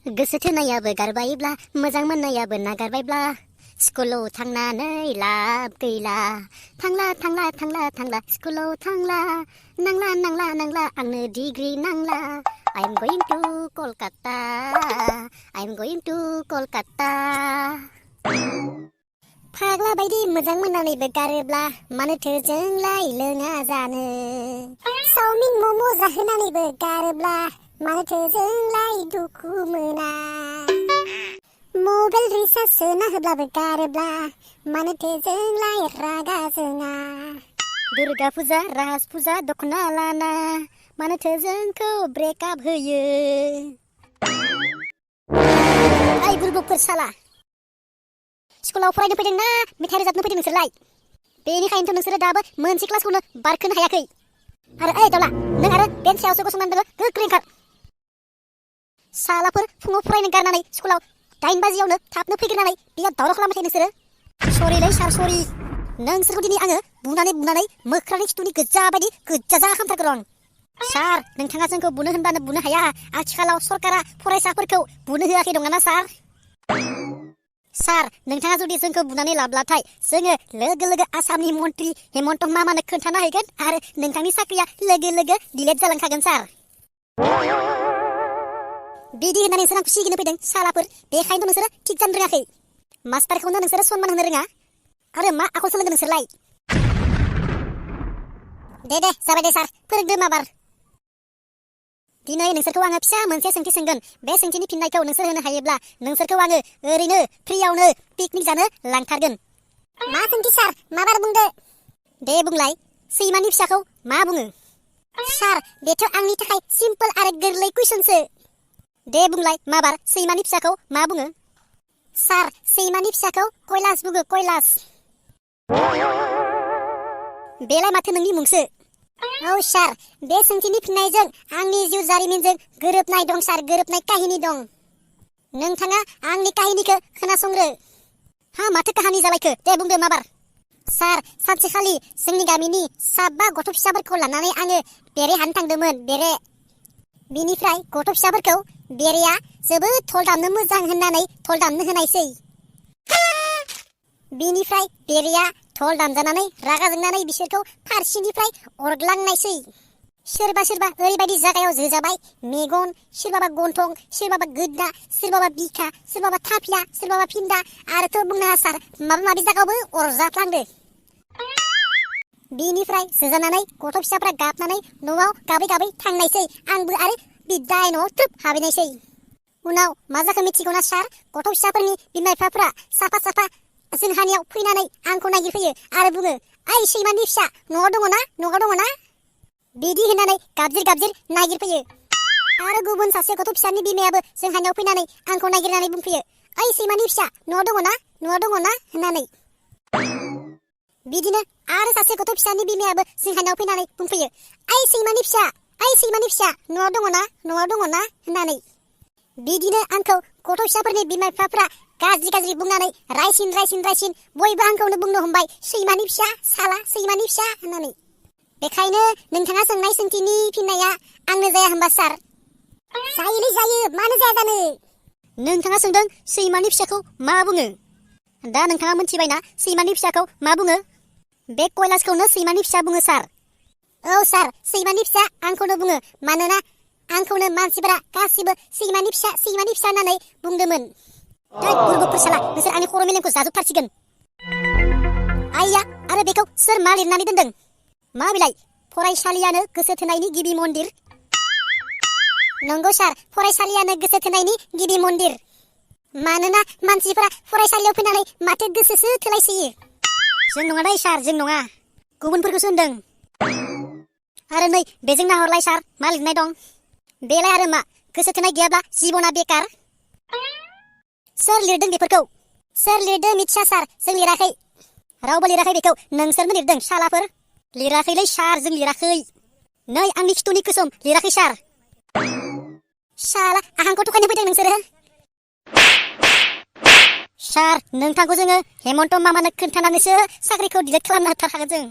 गोसो थोनायाबो गारबायब्ला मोजां मोननायाबो नागारबायब्ला स्कुलाव थांनानै लाब गैला। थांला थांला थांला थांला स्कुलाव थांला। नांला नांला नांला आंनो डिग्री नांला। I'm going to Kolkata. I'm going to Kolkata. फाग्ला बायदि मोजां मोननानैबो गारोब्ला मानोथो जोंलाय लोङा जानो। चावमिन मम' जाहोनानैबो गारोब्ला मानोथो जोंलाय दुखु मोना। मबाइल रिचार्ज सोना होब्लाबो गारोब्ला मानोथो जोंलाय रागा जोङा। दुर्गा फुजा राज फुजा दख'ना लाना मानोथो जोंखौ ब्रेकआप होयो। ओइ बुरबुकफोर साला स्कुलाव फरायनो फैदों ना मेथाइ रोजाबनो फैदों नोंसोरलाय? बेनिखायनोथ' नोंसोरो दाबो मोनसे क्लासखौनो बारखोनो हायाखै। आरो ओइ दावला नों आरो बेन्च सायावसो गसंनानै दङ, गोख्रै ओंखार। सालाफोर फुङाव फरायनो गारनानै स्कुलाव 9 बाजियावनो थाबनो फैग्रोनानै बिराद दावराव खालामबाय थायो नोंसोरो। सरिलै सार सरि। नोंसोरखौ दिनै आङो बुनानै मोख्रानि खिथुनि गोजा बायदि गोजा जा खालामथारगोन आं। सार नोंथाङा जोंखौ बुनो होनबानो बुनो हाया। आथिखालाव सरकारा फरायसाफोरखौ बुनो होआखै दङना सार? सार नोंथाङा जुदि जोंखौ बुनानै लाब्लाथाय जोङो लोगो लोगो आसामनि मन्त्रि हेमन्त मामानो खोन्थाना हैगोन आरो नोंथांनि साख्रिया लोगो लोगो डिलेट जालांखागोन सार। बिदि होननानै नोंसोर आंखौ सिगिनो फैदों सालाफोर। बेखायनोथ' नोंसोरो थिग जानो रोङाखै। मास्टारखौनो नोंसोरो सनमान होनो रोङा आरो मा आखल सोलोंदों नोंसोरलाय? दे जाबाय दे सार फोरोंदो माबार। दिनै नोंसोरखौ आङो फिसा मोनसे सोंथि सोंगोन। बे सोंथिनि फिननायखौ नोंसोर होनो हायोब्ला नोंसोरखौ आङो ओरैनो फ्रियावनो पिकनिक जानो लांथारगोन। मा सोंथि सार माबार बुंदो। दे बुंलाय सैमानि फिसाखौ मा बुङो? सार बेथ' आंनि थाखाय सिम्पोल आरो गोरलै कुइसनसो। दे बुंलाय माबार सैमानि फिसाखौ मा बुङो? सार सैमानि फिसाखौ कैलास बुङो कैलास। बेलाय माथो नोंनि मुंसो। औ सार बे सोंथिनि फिननायजों आंनि जिउ जारिमिनजों गोरोबनाय दं सार, गोरोबनाय काहिनि दं। नोंथाङा आंनि काहिनिखौ खोनासंग्रो। हा माथो काहानि जालायखो दे बुंदो माबार। सार सानसेखालि जोंनि गामिनि 7 गथ' फिसाफोरखौ लानानै आङो बेरे हानो थांदोंमोन बेरे। बिनिफ्राय गथ' फिसाफोरखौ बेरेया जोबोद धल दामनो मोजां होननानै धल दामनो होनायसै। बिनिफ्राय बेरेया धल दामजानानै रागा जोंनानै बिसोरखौ फारसेनिफ्राय अरग्लांनायसै। सोरबा ओरैबायदि जागायाव जोजाबाय मेगन, सोरबाबा गन्थं, सोरबाबा गोदना, सोरबाबा बिखा, सोरबाबा थाफ्ला, सोरबाबा फिन्दा आरोथ' बुंनाङा सार माबा माबि जागायावबो अरजाफ्लांदो। बिनिफ्राय जोजानानै गथ' फिसाफ्रा गाबनानै न'आव गाबै गाबै थांनायसै। आंबो आरो बिदाय न'आव थ्रोब हाबैनायसै। उनाव मा जाखो मिथिगौना सार? गथ' फिसाफोरनि बिमा बिफाफ्रा साफा जोंहानियाव फैनानै आंखौ नागिरफैयो आरो बुङो, ओइ सैमानि फिसा न'आव दङ ना? बिदि होननानै गाबज्रिर नागिरफैयो। आरो गुबुन सासे गथ' फिसानि बिमायाबो जोंहानियाव फैनानै आंखौ नागिरनानै बुंफैयो, ओइ सैमानि फिसा न'आव दङ ना होननानै। बिदिनो आरो सासे गथ' फिसानि बिमायाबो जोंहानियाव फैनानै बुंफैयो, ओइ सैमानि फिसा न'आव दङ ना होननानै। बिदिनो आंखौ गथ' फिसाफोरनि बिमा बिफाफ्रा गाज्रि बुंनानै रायसिन बयबो आंखौनो बुंनो हमबाय, सैमानि फिसा साला सैमानि फिसा होननानै। बेखायनो नोंथाङा सोंनाय सोंथिनि फिननाया आंनो जाया होनबा सार? जायोलै जायो, मानो जाया जानो। नोंथाङा सोंदों सैमानि फिसाखौ मा बुङो। दा नोंथाङा मोनथिबायना सैमानि फिसाखौ मा बुङो? बे कैलासखौनो सैमानि फिसा बुङो सार। औ सार सैमानि फिसा आंखौनो बुङो, मानोना आंखौनो मानसिफोरा गासिबो सैमानि फिसा होननानै बुंदोंमोन। बुरबुकफोर साला नोंसोर आंनि खर' मेलेमखौ जाजोबथारसिगोन। आइया आरो बेखौ सोर मा लिरनानै दोनदों? मा बिलाइ? फरायसालियानो गोसो थोनायनि गिबि मन्दिर। नंगौ सार फरायसालियानो गोसो थोनायनि गिबि मन्दिर। मानोना मानसिफोरा फरायसालियाव फैनानै माथो गोसोसो थोलायसोयो। जों नङा दै सार, जों नङा, गुबुनफोरखौसो होनदों। आरो नै बेजों नाहरलाय सार मा लिरनाय दं। बेलाय आरो मा? गोसो थोनाय गैयाब्ला जिबना बेकार। सोर लिरदों बेफोरखौ? सोर लिरदों मिथिया सार, जों लिराखै। रावबो लिराखै बेखौ, नोंसोरनो लिरदों सालाफोर। लिराखैलै सार, जों लिराखै। नै आंनि खिथुनि गोसोम लिराखै सार। साला आंखौ थगायनो फैदों नोंसोरो। सार नोंथांखौ जोङो हेमन्त मामानो खोन्थानानैसो साख्रिखौ डिलेट खालामना होथारखागोन जों।